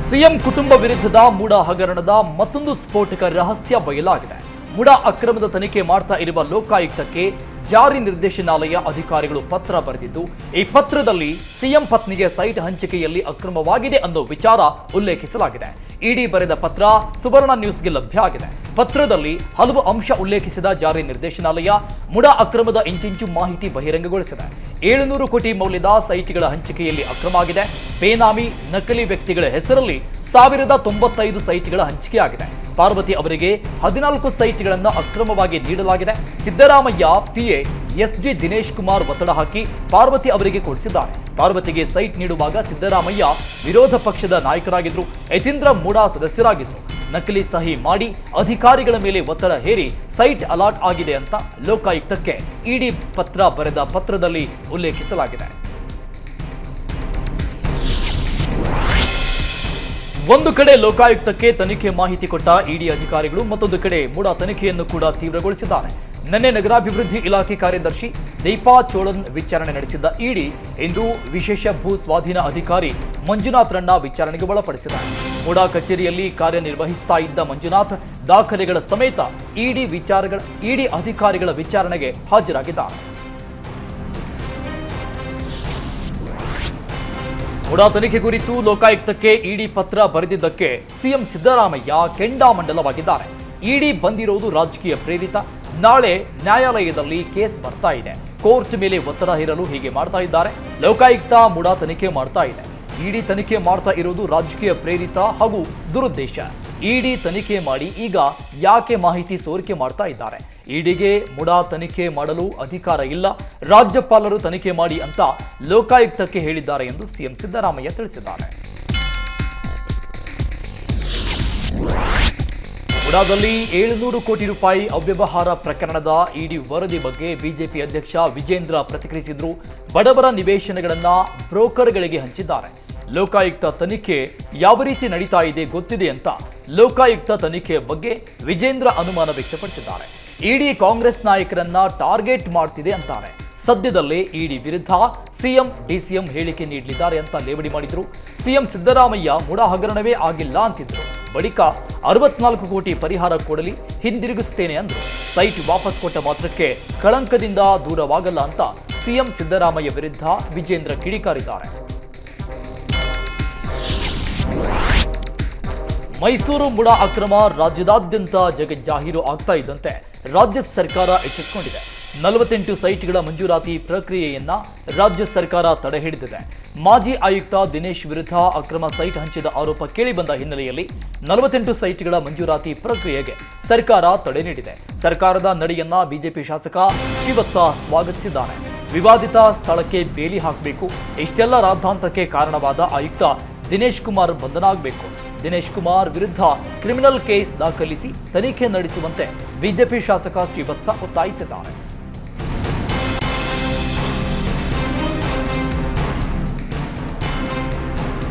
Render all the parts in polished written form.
CM ಕುಟುಂಬ ವಿರುದ್ಧದ ಮುಡಾ ಹಗರಣದ ಮತ್ತೊಂದು ಸ್ಫೋಟಕ ರಹಸ್ಯ ಬಯಲಾಗಿದೆ. ಮುಡಾ ಅಕ್ರಮದ ತನಿಖೆ ಮಾಡ್ತಾ ಇರುವ ಲೋಕಾಯುಕ್ತಕ್ಕೆ ಜಾರಿ ನಿರ್ದೇಶನಾಲಯ ಅಧಿಕಾರಿಗಳು ಪತ್ರ ಬರೆದಿದ್ದು, ಈ ಪತ್ರದಲ್ಲಿ ಸಿಎಂ ಪತ್ನಿಗೆ ಸೈಟ್ ಹಂಚಿಕೆಯಲ್ಲಿ ಅಕ್ರಮವಾಗಿದೆ ಅನ್ನೋ ವಿಚಾರ ಉಲ್ಲೇಖಿಸಲಾಗಿದೆ. ಇಡಿ ಬರೆದ ಪತ್ರ ಸುವರ್ಣ ನ್ಯೂಸ್ಗೆ ಲಭ್ಯ ಆಗಿದೆ. ಪತ್ರದಲ್ಲಿ ಹಲವು ಅಂಶ ಉಲ್ಲೇಖಿಸಿದ ಜಾರಿ ನಿರ್ದೇಶನಾಲಯ ಮುಡಾ ಅಕ್ರಮದ ಇಂಚಿಂಚು ಮಾಹಿತಿ ಬಹಿರಂಗಗೊಳಿಸಿದೆ. 700 ಕೋಟಿ ಮೌಲ್ಯದ ಸೈಟ್ಗಳ ಹಂಚಿಕೆಯಲ್ಲಿ ಅಕ್ರಮ ಆಗಿದೆ. ಬೇನಾಮಿ ನಕಲಿ ವ್ಯಕ್ತಿಗಳ ಹೆಸರಲ್ಲಿ 1095 ಸೈಟ್ಗಳ ಹಂಚಿಕೆಯಾಗಿದೆ. ಪಾರ್ವತಿ ಅವರಿಗೆ 14 ಸೈಟ್ಗಳನ್ನು ಅಕ್ರಮವಾಗಿ ನೀಡಲಾಗಿದೆ. ಸಿದ್ದರಾಮಯ್ಯ ಪಿಎ ಎಸ್ಜಿ ದಿನೇಶ್ ಕುಮಾರ್ ಒತ್ತಡ ಹಾಕಿ ಪಾರ್ವತಿ ಅವರಿಗೆ ಕೊಡಿಸಿದ್ದಾರೆ. ಪಾರ್ವತಿಗೆ ಸೈಟ್ ನೀಡುವಾಗ ಸಿದ್ದರಾಮಯ್ಯ ವಿರೋಧ ಪಕ್ಷದ ನಾಯಕರಾಗಿದ್ದರು. ಯತೀಂದ್ರ ಮುಡಾ ಸದಸ್ಯರಾಗಿದ್ದರು. ನಕಲಿ ಸಹಿ ಮಾಡಿ ಅಧಿಕಾರಿಗಳ ಮೇಲೆ ಒತ್ತಡ ಹೇರಿ ಸೈಟ್ ಅಲಾಟ್ ಆಗಿದೆ ಅಂತ ಲೋಕಾಯುಕ್ತಕ್ಕೆ ಇಡಿ ಪತ್ರ ಬರೆದ ಪತ್ರದಲ್ಲಿ ಉಲ್ಲೇಖಿಸಲಾಗಿದೆ. ಒಂದು ಕಡೆ ಲೋಕಾಯುಕ್ತಕ್ಕೆ ತನಿಖೆ ಮಾಹಿತಿ ಕೊಟ್ಟ ಇಡಿ ಅಧಿಕಾರಿಗಳು ಮತ್ತೊಂದು ಕಡೆ ಮುಡಾ ತನಿಖೆಯನ್ನು ಕೂಡ ತೀವ್ರಗೊಳಿಸಿದ್ದಾರೆ. ನಿನ್ನೆ ನಗರಾಭಿವೃದ್ಧಿ ಇಲಾಖೆ ಕಾರ್ಯದರ್ಶಿ ದೀಪಾ ಚೋಳನ್ ವಿಚಾರಣೆ ನಡೆಸಿದ್ದ ಇಡಿ ಇಂದು ವಿಶೇಷ ಭೂ ಸ್ವಾಧೀನ ಅಧಿಕಾರಿ ಮಂಜುನಾಥ್ರನ್ನ ವಿಚಾರಣೆಗೆ ಒಳಪಡಿಸಿದ್ದಾರೆ. ಮುಡಾ ಕಚೇರಿಯಲ್ಲಿ ಕಾರ್ಯನಿರ್ವಹಿಸ್ತಾ ಇದ್ದ ಮಂಜುನಾಥ್ ದಾಖಲೆಗಳ ಸಮೇತ ಇಡಿ ಅಧಿಕಾರಿಗಳ ವಿಚಾರಣೆಗೆ ಹಾಜರಾಗಿದ್ದಾರೆ. ಮುಡಾ ತನಿಖೆ ಕುರಿತು ಲೋಕಾಯುಕ್ತಕ್ಕೆ ಇಡಿ ಪತ್ರ ಬರೆದಿದ್ದಕ್ಕೆ ಸಿಎಂ ಸಿದ್ದರಾಮಯ್ಯ ಕೆಂಡಾಮಂಡಲವಾಗಿದ್ದಾರೆ. ಇಡಿ ಬಂದಿರೋದು ರಾಜಕೀಯ ಪ್ರೇರಿತ. ನಾಳೆ ನ್ಯಾಯಾಲಯದಲ್ಲಿ ಕೇಸ್ ಬರ್ತಾ ಇದೆ. ಕೋರ್ಟ್ ಮೇಲೆ ಒತ್ತಡ ಹೇರಲು ಹೀಗೆ ಮಾಡ್ತಾ ಇದ್ದಾರೆ. ಲೋಕಾಯುಕ್ತ ಮುಡಾ ತನಿಖೆ ಮಾಡ್ತಾ ಇದೆ. ಇಡಿ ತನಿಖೆ ಮಾಡ್ತಾ ಇರೋದು ರಾಜಕೀಯ ಪ್ರೇರಿತ ಹಾಗೂ ದುರುದ್ದೇಶ. ಇಡಿ ತನಿಖೆ ಮಾಡಿ ಈಗ ಯಾಕೆ ಮಾಹಿತಿ ಸೋರಿಕೆ ಮಾಡ್ತಾ ಇದ್ದಾರೆ? ಇಡಿಗೆ ಮುಡಾ ತನಿಖೆ ಮಾಡಲು ಅಧಿಕಾರ ಇಲ್ಲ. ರಾಜ್ಯಪಾಲರು ತನಿಖೆ ಮಾಡಿ ಅಂತ ಲೋಕಾಯುಕ್ತಕ್ಕೆ ಹೇಳಿದ್ದಾರೆ ಎಂದು ಸಿಎಂ ಸಿದ್ದರಾಮಯ್ಯ ತಿಳಿಸಿದ್ದಾರೆ. ಮುಡಾದಲ್ಲಿ 700 ಕೋಟಿ ರೂಪಾಯಿ ಅವ್ಯವಹಾರ ಪ್ರಕರಣದ ಇಡಿ ವರದಿ ಬಗ್ಗೆ ಬಿಜೆಪಿ ಅಧ್ಯಕ್ಷ ವಿಜೇಂದ್ರ ಪ್ರತಿಕ್ರಿಯಿಸಿದ್ರು. ಬಡವರ ನಿವೇಶನಗಳನ್ನ ಬ್ರೋಕರ್ಗಳಿಗೆ ಹಂಚಿದ್ದಾರೆ. ಲೋಕಾಯುಕ್ತ ತನಿಖೆ ಯಾವ ರೀತಿ ನಡೀತಾ ಇದೆ ಗೊತ್ತಿದೆ ಅಂತ ಲೋಕಾಯುಕ್ತ ತನಿಖೆ ಬಗ್ಗೆ ವಿಜೇಂದ್ರ ಅನುಮಾನ ವ್ಯಕ್ತಪಡಿಸಿದ್ದಾರೆ. ಇಡಿ ಕಾಂಗ್ರೆಸ್ ನಾಯಕರನ್ನ ಟಾರ್ಗೆಟ್ ಮಾಡ್ತಿದೆ ಅಂತಾರೆ. ಸದ್ಯದಲ್ಲೇ ಇಡಿ ವಿರುದ್ಧ ಸಿಎಂ ಡಿಸಿಎಂ ಹೇಳಿಕೆ ನೀಡಲಿದ್ದಾರೆ ಅಂತ ಲೇವಡಿ ಮಾಡಿದ್ರು. ಸಿಎಂ ಸಿದ್ದರಾಮಯ್ಯ ಮುಡಾ ಹಗರಣವೇ ಆಗಿಲ್ಲ ಅಂತಿದ್ರು. ಬಳಿಕ 64 ಕೋಟಿ ಪರಿಹಾರ ಕೊಡಲಿ, ಹಿಂದಿರುಗಿಸ್ತೇನೆ ಅಂದ್ರು. ಸೈಟ್ ವಾಪಸ್ ಕೊಟ್ಟ ಮಾತ್ರಕ್ಕೆ ಕಳಂಕದಿಂದ ದೂರವಾಗಲ್ಲ ಅಂತ ಸಿಎಂ ಸಿದ್ದರಾಮಯ್ಯ ವಿರುದ್ಧ ವಿಜೇಂದ್ರ ಕಿಡಿಕಾರಿದ್ದಾರೆ. ಮೈಸೂರು ಮುಡಾ ಅಕ್ರಮ ರಾಜ್ಯದಾದ್ಯಂತ ಜಗಜ್ಜಾಹೀರು ಆಗ್ತಾ ಇದ್ದಂತೆ ರಾಜ್ಯ ಸರ್ಕಾರ ಎಚ್ಚೆತ್ತುಕೊಂಡಿದೆ. 48 ಸೈಟ್ಗಳ ಮಂಜೂರಾತಿ ಪ್ರಕ್ರಿಯೆಯನ್ನ ರಾಜ್ಯ ಸರ್ಕಾರ ತಡೆ ಹಿಡಿದಿದೆ. ಮಾಜಿ ಆಯುಕ್ತ ದಿನೇಶ್ ವಿರುದ್ಧ ಅಕ್ರಮ ಸೈಟ್ ಹಂಚಿದ ಆರೋಪ ಕೇಳಿಬಂದ ಹಿನ್ನೆಲೆಯಲ್ಲಿ 48 ಸೈಟ್ಗಳ ಮಂಜೂರಾತಿ ಪ್ರಕ್ರಿಯೆಗೆ ಸರ್ಕಾರ ತಡೆ ನೀಡಿದೆ. ಸರ್ಕಾರದ ನಡೆಯನ್ನ ಬಿಜೆಪಿ ಶಾಸಕ ಶ್ರೀವತ್ಸ ಸ್ವಾಗತಿಸಿದ್ದಾರೆ. ವಿವಾದಿತ ಸ್ಥಳಕ್ಕೆ ಬೇಲಿ ಹಾಕಬೇಕು. ಇಷ್ಟೆಲ್ಲ ರಾದ್ಧಾಂತಕ್ಕೆ ಕಾರಣವಾದ ಆಯುಕ್ತ ದಿನೇಶ್ ಕುಮಾರ್ ಬಂಧನ ಆಗಬೇಕು. ದಿನೇಶ್ ಕುಮಾರ್ ವಿರುದ್ಧ ಕ್ರಿಮಿನಲ್ ಕೇಸ್ ದಾಖಲಿಸಿ ತನಿಖೆ ನಡೆಸುವಂತೆ ಬಿಜೆಪಿ ಶಾಸಕ ಶ್ರೀವತ್ಸ ಒತ್ತಾಯಿಸಿದ್ದಾರೆ.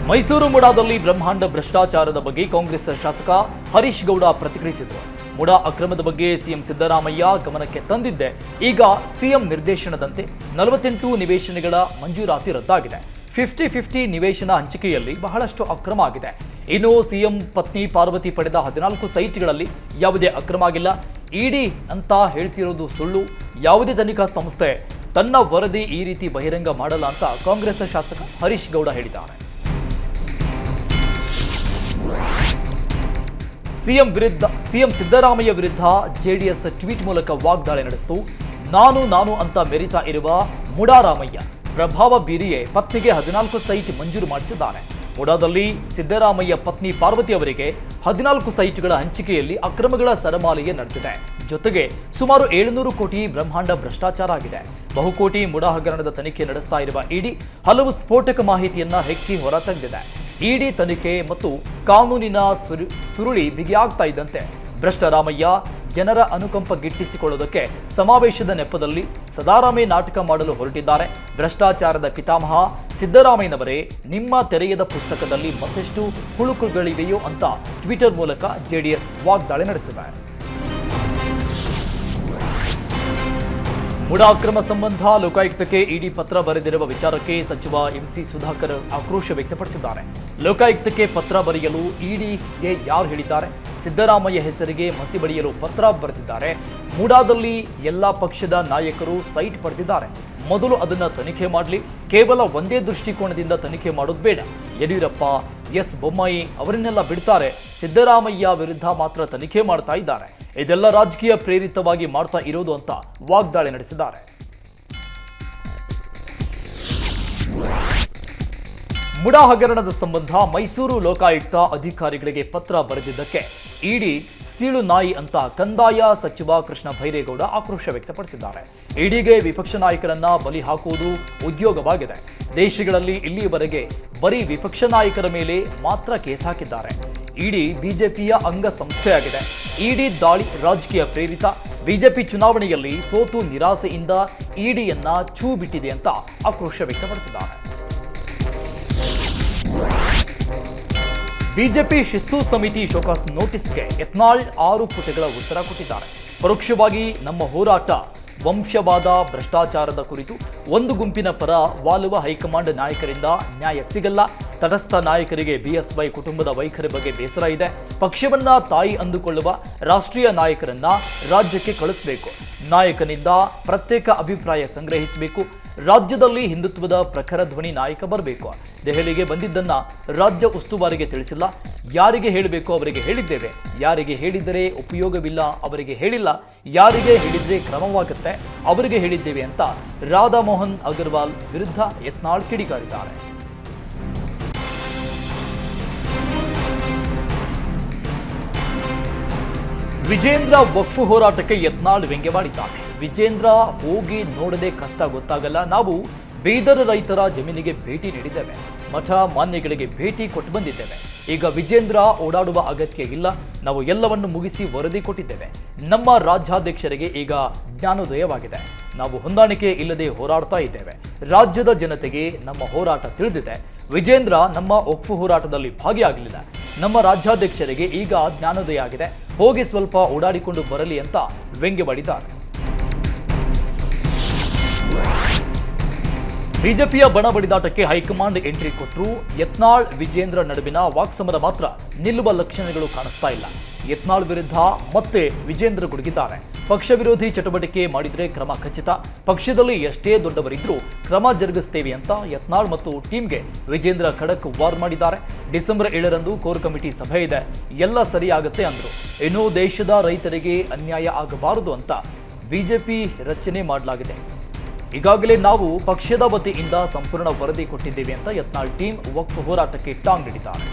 ಮೈಸೂರು ಮುಡಾದಲ್ಲಿ ಬ್ರಹ್ಮಾಂಡ ಭ್ರಷ್ಟಾಚಾರದ ಬಗ್ಗೆ ಕಾಂಗ್ರೆಸ್ ಶಾಸಕ ಹರೀಶ್ ಗೌಡ ಪ್ರತಿಕ್ರಿಯಿಸಿದರು. ಮುಡಾ ಅಕ್ರಮದ ಬಗ್ಗೆ ಸಿಎಂ ಸಿದ್ದರಾಮಯ್ಯ ಗಮನಕ್ಕೆ ತಂದಿದ್ದೆ. ಈಗ ಸಿಎಂ ನಿರ್ದೇಶನದಂತೆ 48 ನಿವೇಶನಗಳ ಮಂಜೂರಾತಿ ರದ್ದಾಗಿದೆ. 50-50 ನಿವೇಶನ ಹಂಚಿಕೆಯಲ್ಲಿ ಬಹಳಷ್ಟು ಅಕ್ರಮ ಆಗಿದೆ. ಇನ್ನು ಸಿಎಂ ಪತ್ನಿ ಪಾರ್ವತಿ ಪಡೆದ 14 ಸೈಟ್ಗಳಲ್ಲಿ ಯಾವುದೇ ಅಕ್ರಮ ಆಗಿಲ್ಲ. ಇಡಿ ಅಂತ ಹೇಳ್ತಿರೋದು ಸುಳ್ಳು. ಯಾವುದೇ ತನಿಖಾ ಸಂಸ್ಥೆ ತನ್ನ ವರದಿ ಈ ರೀತಿ ಬಹಿರಂಗ ಮಾಡಲ್ಲ ಅಂತ ಕಾಂಗ್ರೆಸ್ ಶಾಸಕ ಹರೀಶ್ ಗೌಡ ಹೇಳಿದ್ದಾರೆ. ಸಿಎಂ ಸಿದ್ದರಾಮಯ್ಯ ವಿರುದ್ಧ ಜೆಡಿಎಸ್ ಟ್ವೀಟ್ ಮೂಲಕ ವಾಗ್ದಾಳಿ ನಡೆಸಿತು. ನಾನು ಅಂತ ಮೆರಿತಾ ಇರುವ ಮುಡಾ ರಾಮಯ್ಯ ಪ್ರಭಾವ ಬೀರಿಯೇ ಪತ್ನಿಗೆ 14 ಸೈಟ್ ಮಂಜೂರು ಮಾಡಿಸಿದ್ದಾರೆ. ಮುಡಾದಲ್ಲಿ ಸಿದ್ದರಾಮಯ್ಯ ಪತ್ನಿ ಪಾರ್ವತಿ ಅವರಿಗೆ 14 ಸೈಟ್ಗಳ ಹಂಚಿಕೆಯಲ್ಲಿ ಅಕ್ರಮಗಳ ಸರಮಾಲೆಯೇ ನಡೆದಿದೆ. ಜೊತೆಗೆ ಸುಮಾರು 700 ಕೋಟಿ ಬ್ರಹ್ಮಾಂಡ ಭ್ರಷ್ಟಾಚಾರ ಆಗಿದೆ. ಬಹುಕೋಟಿ ಮುಡಾ ಹಗರಣದ ತನಿಖೆ ನಡೆಸ್ತಾ ಇರುವ ಇಡಿ ಹಲವು ಸ್ಫೋಟಕ ಮಾಹಿತಿಯನ್ನ ಹೆಕ್ಕಿ ಹೊರತಂದಿದೆ. ಇಡಿ ತನಿಖೆ ಮತ್ತು ಕಾನೂನಿನ ಸುರುಳಿ ಬಿಗಿಯಾಗ್ತಾ ಇದ್ದಂತೆ ಭ್ರಷ್ಟರಾಮಯ್ಯ ಜನರ ಅನುಕಂಪ ಗಿಟ್ಟಿಸಿಕೊಳ್ಳೋದಕ್ಕೆ ಸಮಾವೇಶದ ನೆಪದಲ್ಲಿ ಸದಾರಾಮೆ ನಾಟಕ ಮಾಡಲು ಹೊರಟಿದ್ದಾರೆ. ಭ್ರಷ್ಟಾಚಾರದ ಪಿತಾಮಹ ಸಿದ್ದರಾಮಯ್ಯನವರೇ, ನಿಮ್ಮ ತೆರೆಯದ ಪುಸ್ತಕದಲ್ಲಿ ಮತ್ತಷ್ಟು ಹುಳುಕುಗಳಿವೆಯೋ ಅಂತ ಟ್ವಿಟರ್ ಮೂಲಕ ಜೆಡಿಎಸ್ ವಾಗ್ದಾಳಿ ನಡೆಸಿದೆ. ಮುಡಾ ಅಕ್ರಮ ಸಂಬಂಧ ಲೋಕಾಯುಕ್ತಕ್ಕೆ ಇಡಿ ಪತ್ರ ಬರೆದಿರುವ ವಿಚಾರಕ್ಕೆ ಸಚಿವ ಎಂಸಿ ಸುಧಾಕರ್ ಆಕ್ರೋಶ ವ್ಯಕ್ತಪಡಿಸಿದ್ದಾರೆ. ಲೋಕಾಯುಕ್ತಕ್ಕೆ ಪತ್ರ ಬರೆಯಲು ಇಡಿಗೆ ಯಾರು ಹೇಳಿದ್ದಾರೆ? ಸಿದ್ದರಾಮಯ್ಯ ಹೆಸರಿಗೆ ಮಸಿ ಬಳಿಯಲು ಪತ್ರ ಬರೆದಿದ್ದಾರೆ. ಮುಡಾದಲ್ಲಿ ಎಲ್ಲ ಪಕ್ಷದ ನಾಯಕರು ಸೈಟ್ ಪಡೆದಿದ್ದಾರೆ. ಮೊದಲು ಅದನ್ನ ತನಿಖೆ ಮಾಡಲಿ. ಕೇವಲ ಒಂದೇ ದೃಷ್ಟಿಕೋನದಿಂದ ತನಿಖೆ ಮಾಡೋದು ಬೇಡ. ಯಡಿಯೂರಪ್ಪ, ಎಸ್ ಬೊಮ್ಮಾಯಿ ಅವರನ್ನೆಲ್ಲ ಬಿಡ್ತಾರೆ. ಸಿದ್ದರಾಮಯ್ಯ ವಿರುದ್ಧ ಮಾತ್ರ ತನಿಖೆ ಮಾಡ್ತಾ ಇದ್ದಾರೆ. ಇದೆಲ್ಲ ರಾಜಕೀಯ ಪ್ರೇರಿತವಾಗಿ ಮಾಡ್ತಾ ಇರೋದು ಅಂತ ವಾಗ್ದಾಳಿ ನಡೆಸಿದ್ದಾರೆ. ಮುಡಾ ಹಗರಣದ ಸಂಬಂಧ ಮೈಸೂರು ಲೋಕಾಯುಕ್ತ ಅಧಿಕಾರಿಗಳಿಗೆ ಪತ್ರ ಬರೆದಿದ್ದಕ್ಕೆ ಇಡಿ ಸೀಳು ನಾಯಿ ಅಂತ ಕಂದಾಯ ಸಚಿವ ಕೃಷ್ಣ ಭೈರೇಗೌಡ ಆಕ್ರೋಶ ವ್ಯಕ್ತಪಡಿಸಿದ್ದಾರೆ. ಇಡಿಗೆ ವಿಪಕ್ಷ ನಾಯಕರನ್ನ ಬಲಿ ಹಾಕುವುದು ಉದ್ಯೋಗವಾಗಿದೆ. ದೇಶಗಳಲ್ಲಿ ಇಲ್ಲಿಯವರೆಗೆ ಬರೀ ವಿಪಕ್ಷ ನಾಯಕರ ಮೇಲೆ ಮಾತ್ರ ಕೇಸ್ ಹಾಕಿದ್ದಾರೆ. ಇಡಿ ಬಿಜೆಪಿಯ ಅಂಗ ಸಂಸ್ಥೆಯಾಗಿದೆ. ಇಡಿ ದಾಳಿ ರಾಜಕೀಯ ಪ್ರೇರಿತ. ಬಿಜೆಪಿ ಚುನಾವಣೆಯಲ್ಲಿ ಸೋತು ನಿರಾಸೆಯಿಂದ ಇಡಿಯನ್ನ ಛೂ ಬಿಟ್ಟಿದೆ ಅಂತ ಆಕ್ರೋಶ ವ್ಯಕ್ತಪಡಿಸಿದ್ದಾರೆ. ಬಿಜೆಪಿ ಶಿಸ್ತು ಸಮಿತಿ ಶೋಕಾಸ್ ನೋಟಿಸ್ಗೆ ಯತ್ನಾಳ್ 6 ಪುಟಗಳ ಉತ್ತರ ಕೊಟ್ಟಿದ್ದಾರೆ. ಪರೋಕ್ಷವಾಗಿ ನಮ್ಮ ಹೋರಾಟ ವಂಶವಾದ ಭ್ರಷ್ಟಾಚಾರದ ಕುರಿತು ಒಂದು ಗುಂಪಿನ ಪರ ವಾಲುವ ಹೈಕಮಾಂಡ್ ನಾಯಕರಿಂದ ನ್ಯಾಯ ಸಿಗಲ್ಲ. ತಟಸ್ಥ ನಾಯಕರಿಗೆ ಬಿಎಸ್ವೈ ಕುಟುಂಬದ ವೈಖರಿ ಬಗ್ಗೆ ಬೇಸರ ಇದೆ. ಪಕ್ಷವನ್ನ ತಾಯಿ ಅಂದುಕೊಳ್ಳುವ ರಾಷ್ಟ್ರೀಯ ನಾಯಕರನ್ನ ರಾಜ್ಯಕ್ಕೆ ಕಳಿಸಬೇಕು. ನಾಯಕನಿಂದ ಪ್ರತ್ಯೇಕ ಅಭಿಪ್ರಾಯ ಸಂಗ್ರಹಿಸಬೇಕು. ರಾಜ್ಯದಲ್ಲಿ ಹಿಂದುತ್ವದ ಪ್ರಖರ ಧ್ವನಿ ನಾಯಕ ಬರಬೇಕು. ದೆಹಲಿಗೆ ಬಂದಿದ್ದನ್ನ ರಾಜ್ಯ ಉಸ್ತುವಾರಿಗೆ ತಿಳಿಸಿಲ್ಲ. ಯಾರಿಗೆ ಹೇಳಬೇಕು ಅವರಿಗೆ ಹೇಳಿದ್ದೇವೆ. ಯಾರಿಗೆ ಹೇಳಿದರೆ ಉಪಯೋಗವಿಲ್ಲ ಅವರಿಗೆ ಹೇಳಿಲ್ಲ. ಯಾರಿಗೆ ಹೇಳಿದ್ರೆ ಕ್ರಮವಾಗುತ್ತೆ ಅವರಿಗೆ ಹೇಳಿದ್ದೇವೆ ಅಂತ ರಾಧಾ ಮೋಹನ್ ಅಗರ್ವಾಲ್ ವಿರುದ್ಧ ಯತ್ನಾಳ್ ಕಿಡಿಕಾರಿದ್ದಾರೆ. ವಿಜೇಂದ್ರ ವಕ್ಫ್ ಹೋರಾಟಕ್ಕೆ ಯತ್ನಾಳ್ ವ್ಯಂಗ್ಯವಾಡಿದ್ದಾರೆ. ವಿಜೇಂದ್ರ ಹೋಗಿ ನೋಡದೆ ಕಷ್ಟ ಗೊತ್ತಾಗಲ್ಲ. ನಾವು ಬೀದರ್ ರೈತರ ಜಮೀನಿಗೆ ಭೇಟಿ ನೀಡಿದ್ದೇವೆ. ಮಠ ಮಾನ್ಯಗಳಿಗೆ ಭೇಟಿ ಕೊಟ್ಟು ಬಂದಿದ್ದೇವೆ. ಈಗ ವಿಜೇಂದ್ರ ಓಡಾಡುವ ಅಗತ್ಯ ಇಲ್ಲ. ನಾವು ಎಲ್ಲವನ್ನು ಮುಗಿಸಿ ವರದಿ ಕೊಟ್ಟಿದ್ದೇವೆ. ನಮ್ಮ ರಾಜ್ಯಾಧ್ಯಕ್ಷರಿಗೆ ಈಗ ಜ್ಞಾನೋದಯವಾಗಿದೆ. ನಾವು ಹೊಂದಾಣಿಕೆ ಇಲ್ಲದೆ ಹೋರಾಡ್ತಾ ಇದ್ದೇವೆ. ರಾಜ್ಯದ ಜನತೆಗೆ ನಮ್ಮ ಹೋರಾಟ ತಿಳಿದಿದೆ. ವಿಜೇಂದ್ರ ನಮ್ಮ ವಕ್ಫ್ ಹೋರಾಟದಲ್ಲಿ ಭಾಗಿಯಾಗಲಿಲ್ಲ. ನಮ್ಮ ರಾಜ್ಯಾಧ್ಯಕ್ಷರಿಗೆ ಈಗ ಜ್ಞಾನೋದಯ ಆಗಿದೆ. ಹೋಗಿ ಸ್ವಲ್ಪ ಓಡಾಡಿಕೊಂಡು ಬರಲಿ ಅಂತ ವ್ಯಂಗ್ಯವಾಡಿದ್ದಾರೆ. ಬಿಜೆಪಿಯ ಬಣ ಬಡಿದಾಟಕ್ಕೆ ಹೈಕಮಾಂಡ್ ಎಂಟ್ರಿ ಕೊಟ್ಟರು. ಯತ್ನಾಳ್ ವಿಜೇಂದ್ರ ನಡುವಿನ ವಾಕ್ಸಮರ ಮಾತ್ರ ನಿಲ್ಲುವ ಲಕ್ಷಣಗಳು ಕಾಣಿಸ್ತಾ ಇಲ್ಲ. ಯತ್ನಾಳ್ ವಿರುದ್ಧ ಮತ್ತೆ ವಿಜೇಂದ್ರ ಗುಡುಗಿದ್ದಾರೆ. ಪಕ್ಷ ವಿರೋಧಿ ಚಟುವಟಿಕೆ ಮಾಡಿದ್ರೆ ಕ್ರಮ ಖಚಿತ. ಪಕ್ಷದಲ್ಲಿ ಎಷ್ಟೇ ದೊಡ್ಡವರಿದ್ರೂ ಕ್ರಮ ಜರುಗಿಸ್ತೇವೆ ಅಂತ ಯತ್ನಾಳ್ ಮತ್ತು ಟೀಮ್ಗೆ ವಿಜೇಂದ್ರ ಖಡಕ್ ವಾರ್ ಮಾಡಿದ್ದಾರೆ. ಡಿಸೆಂಬರ್ 7ರಂದು ಕೋರ್ ಕಮಿಟಿ ಸಭೆ ಇದೆ. ಎಲ್ಲ ಸರಿಯಾಗುತ್ತೆ ಅಂದ್ರು. ಇನ್ನು ದೇಶದ ರೈತರಿಗೆ ಅನ್ಯಾಯ ಆಗಬಾರದು ಅಂತ ಬಿಜೆಪಿ ರಚನೆ ಮಾಡಲಾಗಿದೆ. ಈಗಾಗಲೇ ನಾವು ಪಕ್ಷದ ವತಿಯಿಂದ ಸಂಪೂರ್ಣ ವರದಿ ಕೊಟ್ಟಿದ್ದೇವೆ ಅಂತ ಯತ್ನಾಳ್ ಟೀಮ್ ವಕ್ಫ್ ಹೋರಾಟಕ್ಕೆ ಟಾಂಗ್ ನೀಡಿದ್ದಾರೆ.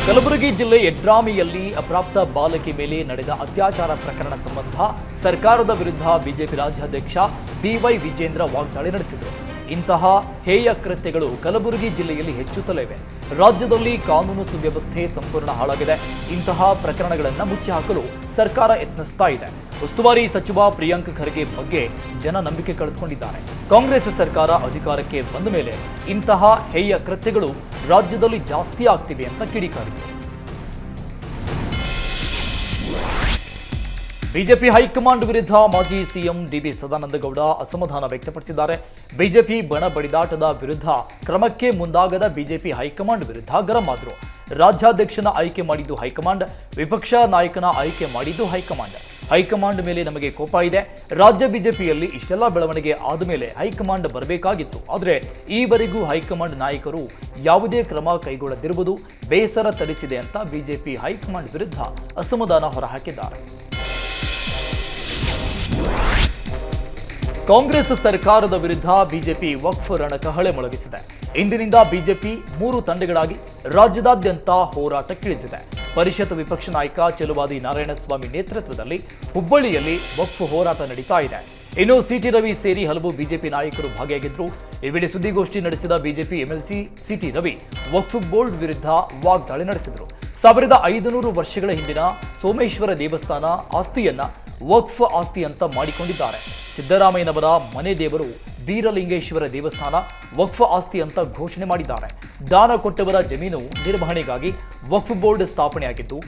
ಕಲಬುರಗಿ ಜಿಲ್ಲೆ ಯಡ್ರಾಮಿಯಲ್ಲಿ ಅಪ್ರಾಪ್ತ ಬಾಲಕಿ ಮೇಲೆ ನಡೆದ ಅತ್ಯಾಚಾರ ಪ್ರಕರಣ ಸಂಬಂಧ ಸರ್ಕಾರದ ವಿರುದ್ಧ ಬಿಜೆಪಿ ರಾಜ್ಯಾಧ್ಯಕ್ಷ ಬಿವೈ ವಿಜೇಂದ್ರ ವಾಗ್ದಾಳಿ ನಡೆಸಿದರು. ಇಂತಹ ಹೇಯ ಕೃತ್ಯಗಳು ಕಲಬುರಗಿ ಜಿಲ್ಲೆಯಲ್ಲಿ ಹೆಚ್ಚುತ್ತಲೇ ಇವೆ. ರಾಜ್ಯದಲ್ಲಿ ಕಾನೂನು ಸುವ್ಯವಸ್ಥೆ ಸಂಪೂರ್ಣ ಹಾಳಾಗಿದೆ. ಇಂತಹ ಪ್ರಕರಣಗಳನ್ನು ಮುಚ್ಚಿ ಹಾಕಲು ಸರ್ಕಾರ ಯತ್ನಿಸ್ತಾ ಇದೆ. ಉಸ್ತುವಾರಿ ಸಚಿವ ಪ್ರಿಯಾಂಕ್ ಖರ್ಗೆ ಬಗ್ಗೆ ಜನ ನಂಬಿಕೆ ಕಳೆದುಕೊಂಡಿದ್ದಾರೆ. ಕಾಂಗ್ರೆಸ್ ಸರ್ಕಾರ ಅಧಿಕಾರಕ್ಕೆ ಬಂದ ಮೇಲೆ ಇಂತಹ ಹೇಯ ಕೃತ್ಯಗಳು ರಾಜ್ಯದಲ್ಲಿ ಜಾಸ್ತಿ ಆಗ್ತಿವೆ ಅಂತ ಕಿಡಿಕಾರಿದರು. ಬಿಜೆಪಿ ಹೈಕಮಾಂಡ್ ವಿರುದ್ಧ ಮಾಜಿ ಸಿಎಂ ಡಿಬಿ ಸದಾನಂದಗೌಡ ಅಸಮಾಧಾನ ವ್ಯಕ್ತಪಡಿಸಿದ್ದಾರೆ. ಬಿಜೆಪಿ ಬಣ ಬಡಿದಾಟದ ವಿರುದ್ಧ ಕ್ರಮಕ್ಕೆ ಮುಂದಾಗದ ಬಿಜೆಪಿ ಹೈಕಮಾಂಡ್ ವಿರುದ್ಧ ಗರಂ ಆದರು. ರಾಜ್ಯಾಧ್ಯಕ್ಷನ ಆಯ್ಕೆ ಮಾಡಿದ್ದು ಹೈಕಮಾಂಡ್, ವಿಪಕ್ಷ ನಾಯಕನ ಆಯ್ಕೆ ಮಾಡಿದ್ದು ಹೈಕಮಾಂಡ್. ಹೈಕಮಾಂಡ್ ಮೇಲೆ ನಮಗೆ ಕೋಪ ಇದೆ. ರಾಜ್ಯ ಬಿಜೆಪಿಯಲ್ಲಿ ಇಷ್ಟೆಲ್ಲ ಬೆಳವಣಿಗೆ ಆದ ಮೇಲೆ ಹೈಕಮಾಂಡ್ ಬರಬೇಕಾಗಿತ್ತು. ಆದರೆ ಈವರೆಗೂ ಹೈಕಮಾಂಡ್ ನಾಯಕರು ಯಾವುದೇ ಕ್ರಮ ಕೈಗೊಳ್ಳದಿರುವುದು ಬೇಸರ ತರಿಸಿದೆ ಅಂತ ಬಿಜೆಪಿ ಹೈಕಮಾಂಡ್ ವಿರುದ್ಧ ಅಸಮಾಧಾನ ಹೊರಹಾಕಿದ್ದಾರೆ. ಕಾಂಗ್ರೆಸ್ ಸರ್ಕಾರದ ವಿರುದ್ಧ ಬಿಜೆಪಿ ವಕ್ಫ್ ರಣಕಹಳೆ ಮೊಳಗಿಸಿದೆ. ಇಂದಿನಿಂದ ಬಿಜೆಪಿ 3 ತಂಡಗಳಾಗಿ ರಾಜ್ಯದಾದ್ಯಂತ ಹೋರಾಟಕ್ಕಿಳಿದಿದೆ. ಪರಿಷತ್ ವಿಪಕ್ಷ ನಾಯಕ ಚೆಲುವಾದಿ ನಾರಾಯಣಸ್ವಾಮಿ ನೇತೃತ್ವದಲ್ಲಿ ಹುಬ್ಬಳ್ಳಿಯಲ್ಲಿ ವಕ್ಫ್ ಹೋರಾಟ ನಡೀತಾ ಇದೆ. ಇನ್ನು ಸಿಟಿ ರವಿ ಸೇರಿ ಹಲವು ಬಿಜೆಪಿ ನಾಯಕರು ಭಾಗಿಯಾಗಿದ್ದರು. ಈ ವೇಳೆ ಸುದ್ದಿಗೋಷ್ಠಿ ನಡೆಸಿದ ಬಿಜೆಪಿ ಎಂಎಲ್ಸಿ ಸಿಟಿ ರವಿ ವಕ್ಫ್ ಬೋರ್ಡ್ ವಿರುದ್ಧ ವಾಗ್ದಾಳಿ ನಡೆಸಿದರು. 1500 ವರ್ಷಗಳ ಹಿಂದಿನ ಸೋಮೇಶ್ವರ ದೇವಸ್ಥಾನ ಆಸ್ತಿಯನ್ನ ವಕ್ಫ್ ಆಸ್ತಿ ಅಂತ ಮಾಡಿಕೊಂಡಿದ್ದಾರೆ. ಸಿದ್ದರಾಮಯ್ಯನವರ ಮನೆ ದೇವರು ಬೀರಲಿಂಗೇಶ್ವರ ದೇವಸ್ಥಾನ ವಕ್ಫ್ ಆಸ್ತಿ ಅಂತ ಘೋಷಣೆ ಮಾಡಿದ್ದಾರೆ. ದಾನ ಕೊಟ್ಟವರ ಜಮೀನು ನಿರ್ವಹಣೆಗಾಗಿ ವಕ್ಫ್ ಬೋರ್ಡ್ ಸ್ಥಾಪನೆಯಾಗಿದ್ದು,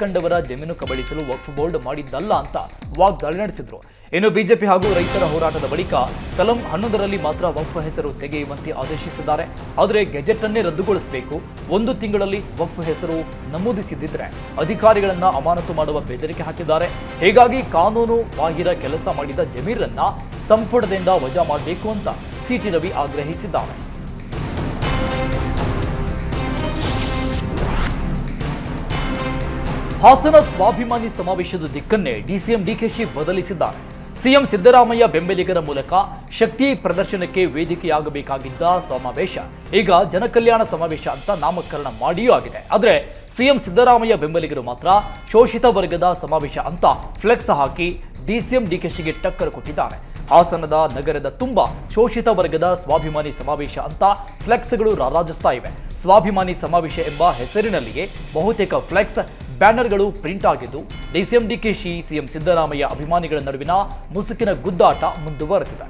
ಕಂಡವರ ಜಮೀನು ಕಬಳಿಸಲು ವಕ್ಫ್ ಬೋರ್ಡ್ ಮಾಡಿದ್ದಲ್ಲ ಅಂತ ವಾಗ್ದಾಳಿ ನಡೆಸಿದ್ರು. ಇನ್ನು ಬಿಜೆಪಿ ಹಾಗೂ ರೈತರ ಹೋರಾಟದ ಬಳಿಕ ಕಲಂ 11ರಲ್ಲಿ ಮಾತ್ರ ವಕ್ಫ್ ಹೆಸರು ತೆಗೆಯುವಂತೆ ಆದೇಶಿಸಿದ್ದಾರೆ. ಆದರೆ ಗೆಜೆಟ್ ಅನ್ನೇ ರದ್ದುಗೊಳಿಸಬೇಕು, 1 ತಿಂಗಳಲ್ಲಿ ವಕ್ಫ್ ಹೆಸರು ನಮೂದಿಸಿದ್ದರೆ ಅಧಿಕಾರಿಗಳನ್ನ ಅಮಾನತು ಮಾಡುವ ಬೆದರಿಕೆ ಹಾಕಿದ್ದಾರೆ. ಹೀಗಾಗಿ ಕಾನೂನು ಬಾಹಿರ ಕೆಲಸ ಮಾಡಿದ ಜಮೀರನ್ನ ಸಂಪುಟದಿಂದ ವಜಾ ಮಾಡಬೇಕು ಅಂತ ಸಿಟಿ ರವಿ ಆಗ್ರಹಿಸಿದ್ದಾರೆ. ಹಾಸನ ಸ್ವಾಭಿಮಾನಿ ಸಮಾವೇಶದ ದಿಕ್ಕನ್ನೇ ಡಿಸಿಎಂ ಡಿಕೆಶಿ ಬದಲಿಸಿದ್ದಾರೆ. ಸಿಎಂ ಸಿದ್ದರಾಮಯ್ಯ ಬೆಂಬಲಿಗರ ಮೂಲಕ ಶಕ್ತಿ ಪ್ರದರ್ಶನಕ್ಕೆ ವೇದಿಕೆಯಾಗಬೇಕಾಗಿದ್ದ ಸಮಾವೇಶ ಈಗ ಜನಕಲ್ಯಾಣ ಸಮಾವೇಶ ಅಂತ ನಾಮಕರಣ ಮಾಡಿಯೂ ಆಗಿದೆ. ಆದರೆ ಸಿಎಂ ಸಿದ್ದರಾಮಯ್ಯ ಬೆಂಬಲಿಗರು ಮಾತ್ರ ಶೋಷಿತ ವರ್ಗದ ಸಮಾವೇಶ ಅಂತ ಫ್ಲೆಕ್ಸ್ ಹಾಕಿ ಡಿಸಿಎಂ ಡಿಕೆಶಿಗೆ ಟಕ್ಕರ್ ಕೊಟ್ಟಿದ್ದಾರೆ. ಹಾಸನದ ನಗರದ ತುಂಬಾ ಶೋಷಿತ ವರ್ಗದ ಸ್ವಾಭಿಮಾನಿ ಸಮಾವೇಶ ಅಂತ ಫ್ಲೆಕ್ಸ್ಗಳು ರಾರಾಜಿಸ್ತಾ ಇವೆ. ಸ್ವಾಭಿಮಾನಿ ಸಮಾವೇಶ ಎಂಬ ಹೆಸರಿನಲ್ಲಿಯೇ ಬಹುತೇಕ ಫ್ಲೆಕ್ಸ್ ಬ್ಯಾನರ್ಗಳು ಪ್ರಿಂಟ್ ಆಗಿದ್ದು, ಡಿಸಿಎಂ ಡಿಕೆಶಿ ಸಿಎಂ ಸಿದ್ದರಾಮಯ್ಯ ಅಭಿಮಾನಿಗಳ ನಡುವಿನ ಮುಸುಕಿನ ಗುದ್ದಾಟ ಮುಂದುವರೆದಿದೆ.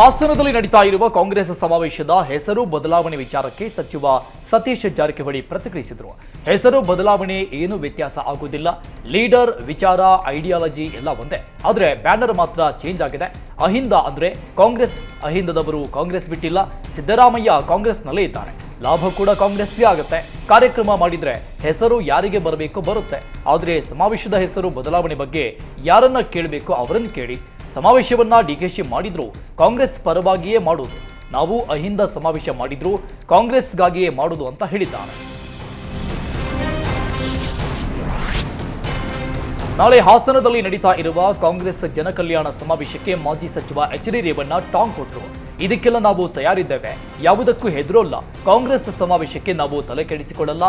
ಹಾಸನದಲ್ಲಿ ನಡೀತಾ ಇರುವ ಕಾಂಗ್ರೆಸ್ ಸಮಾವೇಶದ ಹೆಸರು ಬದಲಾವಣೆ ವಿಚಾರಕ್ಕೆ ಸಚಿವ ಸತೀಶ್ ಜಾರಕಿಹೊಳಿ ಪ್ರತಿಕ್ರಿಯಿಸಿದರು. ಹೆಸರು ಬದಲಾವಣೆ ಏನು ವ್ಯತ್ಯಾಸ ಆಗುವುದಿಲ್ಲ, ಲೀಡರ್, ವಿಚಾರ, ಐಡಿಯಾಲಜಿ ಎಲ್ಲ ಒಂದೇ, ಆದರೆ ಬ್ಯಾನರ್ ಮಾತ್ರ ಚೇಂಜ್ ಆಗಿದೆ. ಅಹಿಂದ ಅಂದ್ರೆ ಕಾಂಗ್ರೆಸ್, ಅಹಿಂದದವರು ಕಾಂಗ್ರೆಸ್ ಬಿಟ್ಟಿಲ್ಲ, ಸಿದ್ದರಾಮಯ್ಯ ಕಾಂಗ್ರೆಸ್ನಲ್ಲೇ ಇದ್ದಾರೆ, ಲಾಭ ಕೂಡ ಕಾಂಗ್ರೆಸ್ಗೆ ಆಗುತ್ತೆ. ಕಾರ್ಯಕ್ರಮ ಮಾಡಿದ್ರೆ ಹೆಸರು ಯಾರಿಗೆ ಬರಬೇಕೋ ಬರುತ್ತೆ, ಆದರೆ ಸಮಾವೇಶದ ಹೆಸರು ಬದಲಾವಣೆ ಬಗ್ಗೆ ಯಾರನ್ನ ಕೇಳಬೇಕು ಅವರನ್ನು ಕೇಳಿ. ಸಮಾವೇಶವನ್ನ ಡಿಕೆಶಿ ಮಾಡಿದ್ರು ಕಾಂಗ್ರೆಸ್ ಪರವಾಗಿಯೇ ಮಾಡುವುದು, ನಾವು ಅಹಿಂದ ಸಮಾವೇಶ ಮಾಡಿದ್ರು ಕಾಂಗ್ರೆಸ್ಗಾಗಿಯೇ ಮಾಡುವುದು ಅಂತ ಹೇಳಿದ್ದಾರೆ. ನಾಳೆ ಹಾಸನದಲ್ಲಿ ನಡೀತಾ ಇರುವ ಕಾಂಗ್ರೆಸ್ ಜನಕಲ್ಯಾಣ ಸಮಾವೇಶಕ್ಕೆ ಮಾಜಿ ಸಚಿವ ಎಚ್.ಡಿ. ರೇವಣ್ಣ ಟಾಂಗ್ ಕೊಟ್ಟರು. ಇದಕ್ಕೆಲ್ಲ ನಾವು ತಯಾರಿದ್ದೇವೆ, ಯಾವುದಕ್ಕೂ ಹೆದರೋಲ್ಲ, ಕಾಂಗ್ರೆಸ್ ಸಮಾವೇಶಕ್ಕೆ ನಾವು ತಲೆ ಕೆಡಿಸಿಕೊಳ್ಳಲ್ಲ.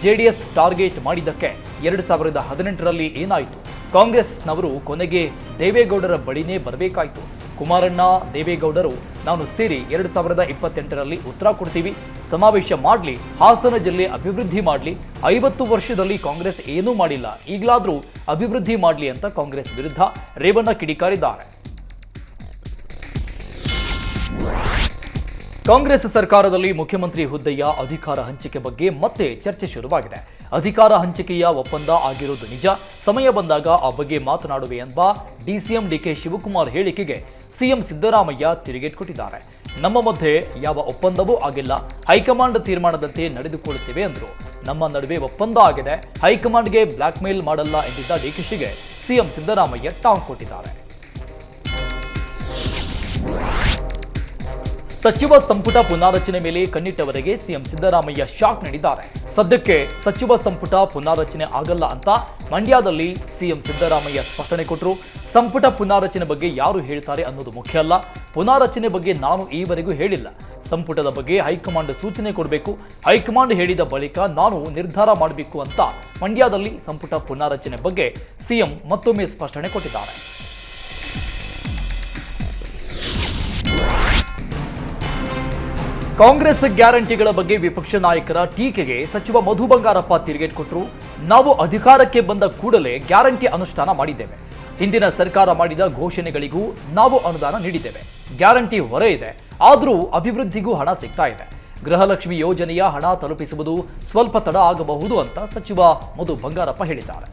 ಜೆಡಿಎಸ್ ಟಾರ್ಗೆಟ್ ಮಾಡಿದ್ದಕ್ಕೆ 2018ರಲ್ಲಿ ಏನಾಯಿತು? ಕಾಂಗ್ರೆಸ್ನವರು ಕೊನೆಗೆ ದೇವೇಗೌಡರ ಬಳಿನೇ ಬರಬೇಕಾಯಿತು. ಕುಮಾರಣ್ಣ, ದೇವೇಗೌಡರು ನಾನು ಸೇರಿ 2028ರಲ್ಲಿ ಉತ್ತರ ಕೊಡ್ತೀವಿ, ಸಮಾವೇಶ ಮಾಡಲಿ, ಹಾಸನ ಜಿಲ್ಲೆ ಅಭಿವೃದ್ಧಿ ಮಾಡಲಿ, 50 ವರ್ಷದಲ್ಲಿ ಕಾಂಗ್ರೆಸ್ ಏನೂ ಮಾಡಿಲ್ಲ, ಈಗಲಾದರೂ ಅಭಿವೃದ್ಧಿ ಮಾಡಲಿ ಅಂತ ಕಾಂಗ್ರೆಸ್ ವಿರುದ್ಧ ರೇವಣ್ಣ ಕಿಡಿಕಾರಿದ್ದಾರೆ. ಕಾಂಗ್ರೆಸ್ ಸರ್ಕಾರದಲ್ಲಿ ಮುಖ್ಯಮಂತ್ರಿ ಹುದ್ದೆಯ ಅಧಿಕಾರ ಹಂಚಿಕೆ ಬಗ್ಗೆ ಮತ್ತೆ ಚರ್ಚೆ ಶುರುವಾಗಿದೆ. ಅಧಿಕಾರ ಹಂಚಿಕೆಯ ಒಪ್ಪಂದ ಆಗಿರುವುದು ನಿಜ, ಸಮಯ ಬಂದಾಗ ಆ ಬಗ್ಗೆ ಮಾತನಾಡುವೆ ಎಂಬ ಡಿಸಿಎಂ ಡಿಕೆ ಶಿವಕುಮಾರ್ ಹೇಳಿಕೆಗೆ ಸಿಎಂ ಸಿದ್ದರಾಮಯ್ಯ ತಿರುಗೇಟು ಕೊಟ್ಟಿದ್ದಾರೆ. ನಮ್ಮ ಮಧ್ಯೆ ಯಾವ ಒಪ್ಪಂದವೂ ಆಗಿಲ್ಲ, ಹೈಕಮಾಂಡ್ ತೀರ್ಮಾನದಂತೆ ನಡೆದುಕೊಳ್ಳುತ್ತೇವೆ ಎಂದರು. ನಮ್ಮ ನಡುವೆ ಒಪ್ಪಂದ ಆಗಿದೆ, ಹೈಕಮಾಂಡ್ಗೆ ಬ್ಲಾಕ್ ಮೇಲ್ ಮಾಡಲ್ಲ ಎಂದಿದ್ದ ಡಿಕೆಶಿಗೆ ಸಿಎಂ ಸಿದ್ದರಾಮಯ್ಯ ಟಾಂಗ್ ಕೊಟ್ಟಿದ್ದಾರೆ. ಸಚಿವ ಸಂಪುಟ ಪುನಾರಚನೆ ಮೇಲೆ ಕಣ್ಣಿಟ್ಟವರಿಗೆ ಸಿಎಂ ಸಿದ್ದರಾಮಯ್ಯ ಶಾಕ್ ನೀಡಿದ್ದಾರೆ. ಸದ್ಯಕ್ಕೆ ಸಚಿವ ಸಂಪುಟ ಪುನಾರಚನೆ ಆಗಲ್ಲ ಅಂತ ಮಂಡ್ಯದಲ್ಲಿ ಸಿಎಂ ಸಿದ್ದರಾಮಯ್ಯ ಸ್ಪಷ್ಟನೆ ಕೊಟ್ಟರು. ಸಂಪುಟ ಪುನಾರಚನೆ ಬಗ್ಗೆ ಯಾರು ಹೇಳ್ತಾರೆ ಅನ್ನೋದು ಮುಖ್ಯ ಅಲ್ಲ, ಪುನಾರಚನೆ ಬಗ್ಗೆ ನಾನು ಈವರೆಗೂ ಹೇಳಿಲ್ಲ, ಸಂಪುಟದ ಬಗ್ಗೆ ಹೈಕಮಾಂಡ್ ಸೂಚನೆ ಕೊಡಬೇಕು, ಹೈಕಮಾಂಡ್ ಹೇಳಿದ ಬಳಿಕ ನಾನು ನಿರ್ಧಾರ ಮಾಡಬೇಕು ಅಂತ ಮಂಡ್ಯದಲ್ಲಿ ಸಂಪುಟ ಪುನಾರಚನೆ ಬಗ್ಗೆ ಸಿಎಂ ಮತ್ತೊಮ್ಮೆ ಸ್ಪಷ್ಟನೆ ಕೊಟ್ಟಿದ್ದಾರೆ. ಕಾಂಗ್ರೆಸ್ ಗ್ಯಾರಂಟಿಗಳ ಬಗ್ಗೆ ವಿಪಕ್ಷ ನಾಯಕರ ಟೀಕೆಗೆ ಸಚಿವ ಮಧು ಬಂಗಾರಪ್ಪ ತಿರುಗೇಟು ಕೊಟ್ಟರು. ನಾವು ಅಧಿಕಾರಕ್ಕೆ ಬಂದ ಕೂಡಲೇ ಗ್ಯಾರಂಟಿ ಅನುಷ್ಠಾನ ಮಾಡಿದ್ದೇವೆ, ಹಿಂದಿನ ಸರ್ಕಾರ ಮಾಡಿದ ಘೋಷಣೆಗಳಿಗೂ ನಾವು ಅನುದಾನ ನೀಡಿದ್ದೇವೆ, ಗ್ಯಾರಂಟಿ ಹೊರೆ ಇದೆ, ಆದರೂ ಅಭಿವೃದ್ಧಿಗೂ ಹಣ ಸಿಗ್ತಾ ಇದೆ, ಗೃಹಲಕ್ಷ್ಮಿ ಯೋಜನೆಯ ಹಣ ತಲುಪಿಸುವುದು ಸ್ವಲ್ಪ ತಡ ಆಗಬಹುದು ಅಂತ ಸಚಿವ ಮಧು ಬಂಗಾರಪ್ಪ ಹೇಳಿದ್ದಾರೆ.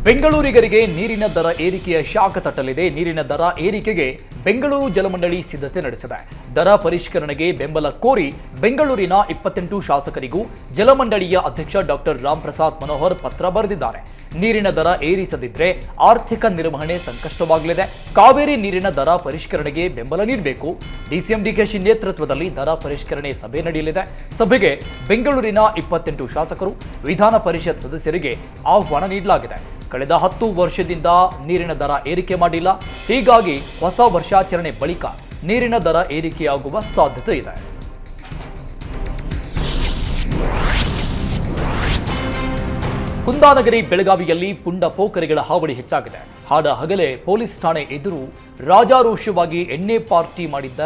ಬೆಂಗಳೂರಿಗರಿಗೆ ನೀರಿನ ದರ ಏರಿಕೆಯ ಶಾಖ ತಟ್ಟಲಿದೆ. ನೀರಿನ ದರ ಏರಿಕೆಗೆ ಬೆಂಗಳೂರು ಜಲಮಂಡಳಿ ಸಿದ್ಧತೆ ನಡೆಸಿದೆ. ದರ ಪರಿಷ್ಕರಣೆಗೆ ಬೆಂಬಲ ಕೋರಿ ಬೆಂಗಳೂರಿನ 28 ಶಾಸಕರಿಗೂ ಜಲಮಂಡಳಿಯ ಅಧ್ಯಕ್ಷ ಡಾಕ್ಟರ್ ರಾಮ್ ಪ್ರಸಾದ್ ಮನೋಹರ್ ಪತ್ರ ಬರೆದಿದ್ದಾರೆ. ನೀರಿನ ದರ ಏರಿಸದಿದ್ರೆ ಆರ್ಥಿಕ ನಿರ್ವಹಣೆ ಸಂಕಷ್ಟವಾಗಲಿದೆ, ಕಾವೇರಿ ನೀರಿನ ದರ ಪರಿಷ್ಕರಣೆಗೆ ಬೆಂಬಲ ನೀಡಬೇಕು. ಡಿಸಿಎಂ ಡಿಕೆಶಿ ನೇತೃತ್ವದಲ್ಲಿ ದರ ಪರಿಷ್ಕರಣೆ ಸಭೆ ನಡೆಯಲಿದೆ. ಸಭೆಗೆ ಬೆಂಗಳೂರಿನ 28 ಶಾಸಕರು, ವಿಧಾನ ಪರಿಷತ್ ಸದಸ್ಯರಿಗೆ ಆಹ್ವಾನ ನೀಡಲಾಗಿದೆ. ಕಳೆದ 10 ವರ್ಷದಿಂದ ನೀರಿನ ದರ ಏರಿಕೆ ಮಾಡಿಲ್ಲ, ಹೀಗಾಗಿ ಹೊಸ ವರ್ಷಾಚರಣೆ ಬಳಿಕ ನೀರಿನ ದರ ಏರಿಕೆಯಾಗುವ ಸಾಧ್ಯತೆ ಇದೆ. ಕುಂದಾನಗರಿ, ಬೆಳಗಾವಿಯಲ್ಲಿ ಪುಂಡ ಪೋಖರಿಗಳ ಹಾವಳಿ ಹೆಚ್ಚಾಗಿದೆ. ಹಾಡ ಹಗಲೇ ಪೊಲೀಸ್ ಠಾಣೆ ಎದುರು ರಾಜಾರೋಷವಾಗಿ ಎಣ್ಣೆ ಪಾರ್ಟಿ ಮಾಡಿದ್ದ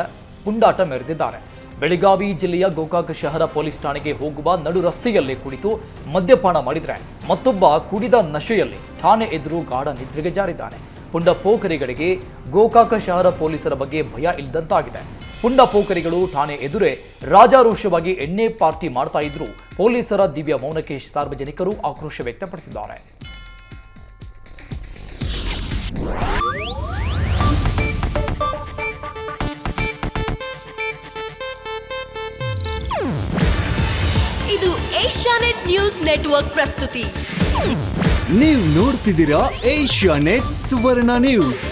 ಪುಂಡಾಟ ಮೆರೆದಿದ್ದಾರೆ. ಬೆಳಗಾವಿ ಜಿಲ್ಲೆಯ ಗೋಕಾಕ ಶಹರ ಪೊಲೀಸ್ ಠಾಣೆಗೆ ಹೋಗುವ ನಡು ರಸ್ತೆಯಲ್ಲೇ ಕುಳಿತು ಮದ್ಯಪಾನ ಮಾಡಿದ್ರೆ ಮತ್ತೊಬ್ಬ ಕುಡಿದ ನಶೆಯಲ್ಲಿ ಠಾಣೆ ಎದುರು ಗಾಢ ನಿದ್ರೆಗೆ ಜಾರಿದ್ದಾನೆ. ಪುಂಡ ಪೋಖರಿಗಳಿಗೆ ಗೋಕಾಕ ಶಹರ ಪೊಲೀಸರ ಬಗ್ಗೆ ಭಯ ಇಲ್ಲದಂತಾಗಿದೆ. ಪುಂಡ ಪೋಖರಿಗಳು ಠಾಣೆ ಎದುರೇ ರಾಜಾರೋಷವಾಗಿ ಎಣ್ಣೆ ಪಾರ್ಟಿ ಮಾಡ್ತಾ ಇದ್ರು ಪೊಲೀಸರ ದಿವ್ಯ ಮೌನಕ್ಕೆ ಸಾರ್ವಜನಿಕರು ಆಕ್ರೋಶ ವ್ಯಕ್ತಪಡಿಸಿದ್ದಾರೆ. ಇದು ಏಷ್ಯಾನೆಟ್ ನ್ಯೂಸ್ ನೆಟ್ವರ್ಕ್ ಪ್ರಸ್ತುತಿ. ನೀವು ನೋಡ್ತಿದ್ದೀರಾ ಏಷ್ಯಾನೆಟ್ ಸುವರ್ಣ ನ್ಯೂಸ್.